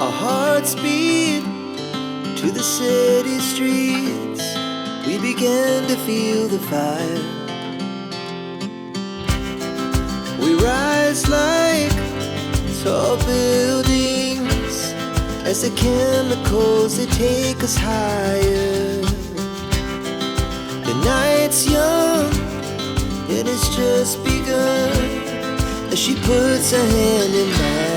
Our hearts beat to the city streets. We began to feel the fire. We rise like tall buildings as the chemicals, they take us higher. The night's young, it has just begun as she puts her hand in mine.